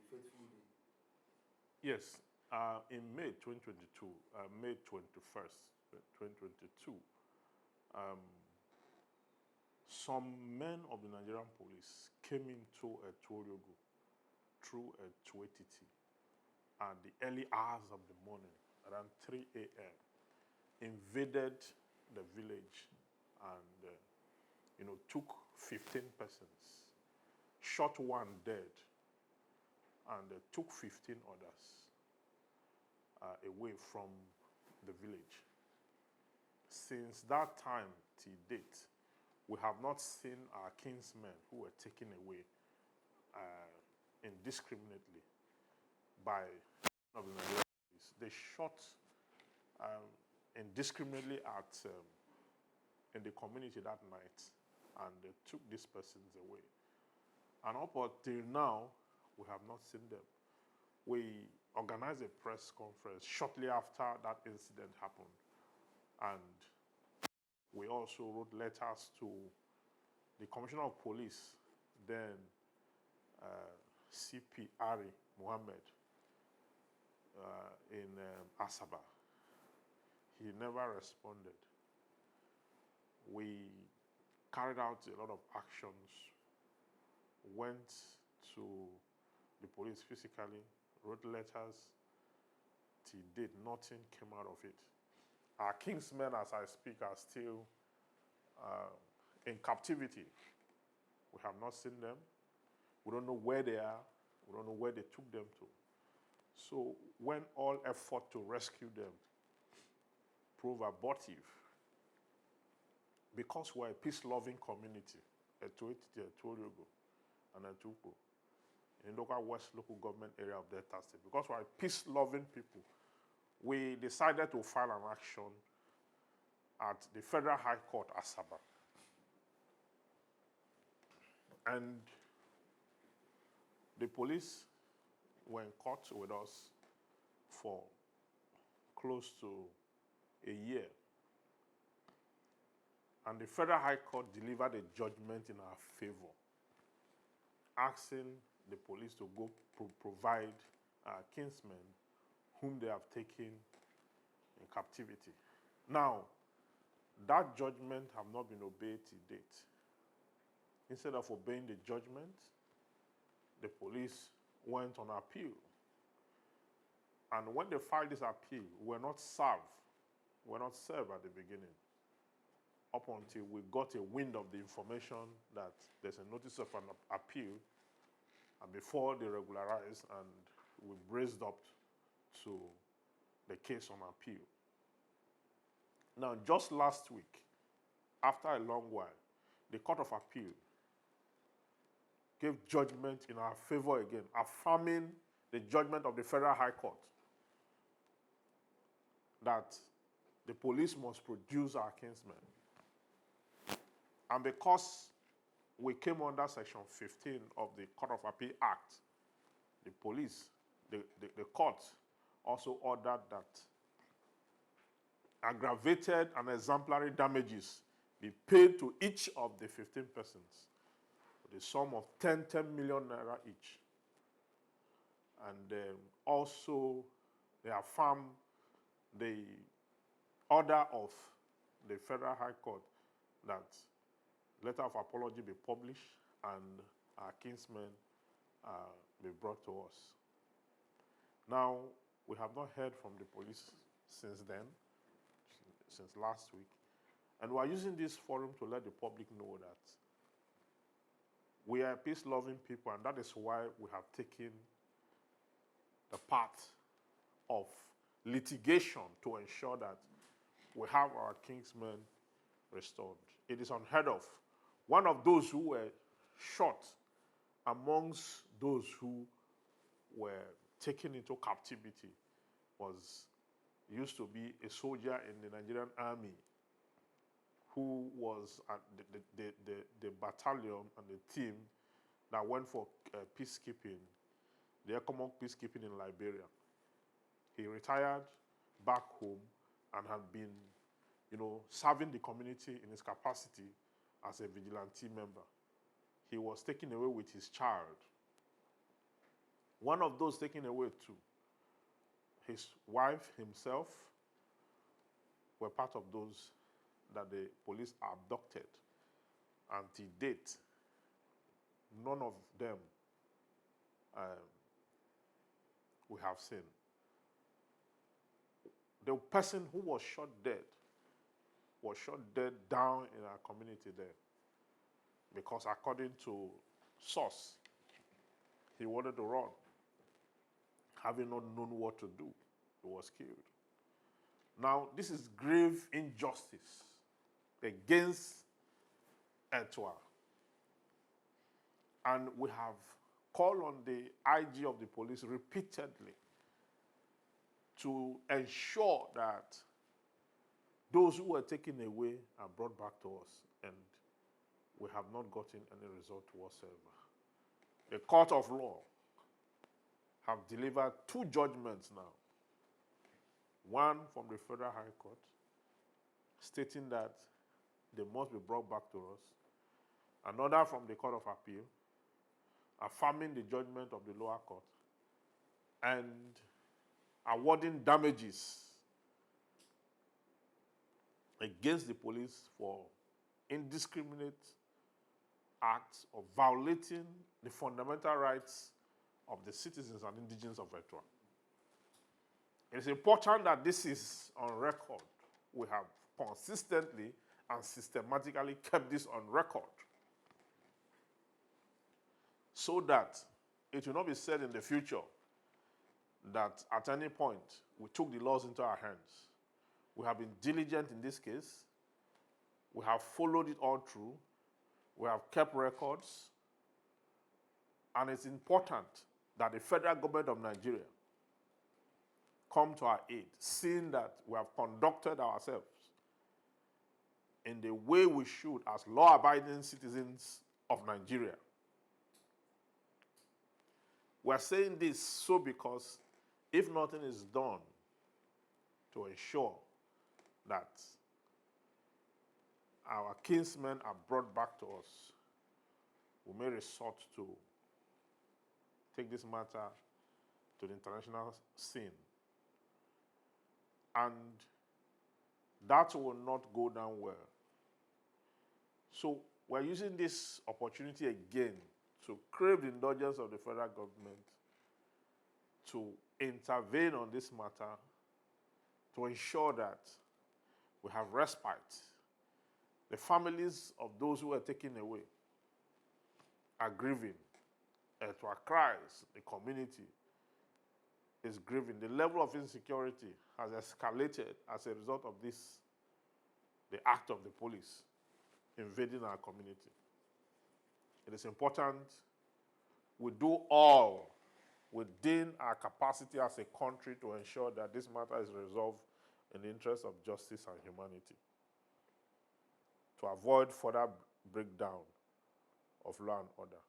fateful day? Yes, in May 2022, May 21st, 2022, some men of the Nigerian police came into Etua through a Tuetiti at the early hours of the morning, around 3 a.m., invaded the village and, took 15 persons, shot one dead, and took 15 others away from the village. Since that time till date, we have not seen our kinsmen who were taken away indiscriminately by one of the Nigerian police. They shot indiscriminately in the community that night, and they took these persons away. And up until now, we have not seen them. We organized a press conference shortly after that incident happened, and we also wrote letters to the Commissioner of Police, then CP Ari Muhammad in Asaba. He never responded. We carried out a lot of actions, went to the police physically, wrote letters. Till date, nothing came out of it. Our kingsmen, as I speak, are still in captivity. We have not seen them. We don't know where they are. We don't know where they took them to. So when all effort to rescue them prove abortive, because we're a peace-loving community, Etuoriogo and Etukpo, in the local West local government area of Delta State, because we're a peace-loving people, we decided to file an action at the Federal High Court, Asaba. And the police were in court with us for close to a year. And the Federal High Court delivered a judgment in our favor, asking the police to go provide our kinsmen whom they have taken in captivity. Now, that judgment have not been obeyed to date. Instead of obeying the judgment, the police went on appeal. And when they filed this appeal, we were not served. We were not served at the beginning, up until we got a wind of the information that there's a notice of an appeal, and before they regularized, and we braced up to the case on appeal. Now, just last week, after a long while, the Court of Appeal gave judgment in our favor again, affirming the judgment of the Federal High Court that the police must produce our kinsmen. And because we came under Section 15 of the Court of Appeal Act, the police, the court also ordered that aggravated and exemplary damages be paid to each of the 15 persons, the sum of 10 million naira each. And also, they affirmed the order of the Federal High Court that letter of apology be published and our kinsmen be brought to us. Now, we have not heard from the police since then, since last week, and we are using this forum to let the public know that we are peace-loving people, and that is why we have taken the path of litigation to ensure that we have our kinsmen restored. It is unheard of. One of those who were shot amongst those who were taken into captivity used to be a soldier in the Nigerian army who was at the battalion and the team that went for peacekeeping, the economic peacekeeping in Liberia. He retired back home and had been, serving the community in his capacity as a vigilante member. He was taken away with his child. One of those taken away too, his wife, himself, were part of those that the police abducted. Until date, none of them we have seen. The person who was shot dead down in our community there, because according to source, he wanted to run. Having not known what to do, he was killed. Now, this is grave injustice against Etua. And we have called on the IG of the police repeatedly to ensure that those who were taken away are brought back to us, and we have not gotten any result whatsoever. The court of law have delivered 2 judgments now. One from the Federal High Court, stating that they must be brought back to us. Another from the Court of Appeal, affirming the judgment of the lower court and awarding damages against the police for indiscriminate acts of violating the fundamental rights of the citizens and indigents of Etua. It is important that this is on record. We have consistently and systematically kept this on record, so that it will not be said in the future that at any point we took the laws into our hands. We have been diligent in this case. We have followed it all through. We have kept records. And it's important that the federal government of Nigeria come to our aid, seeing that we have conducted ourselves in the way we should as law-abiding citizens of Nigeria. We're saying this so because if nothing is done to ensure that our kinsmen are brought back to us, we may resort to take this matter to the international scene. And that will not go down well. So we're using this opportunity again to crave the indulgence of the federal government to intervene on this matter, to ensure that we have respite. The families of those who were taken away are grieving. Etua Cries, the community, is grieving. The level of insecurity has escalated as a result of this, the act of the police invading our community. It is important we do all within our capacity as a country to ensure that this matter is resolved in the interest of justice and humanity, to avoid further breakdown of law and order.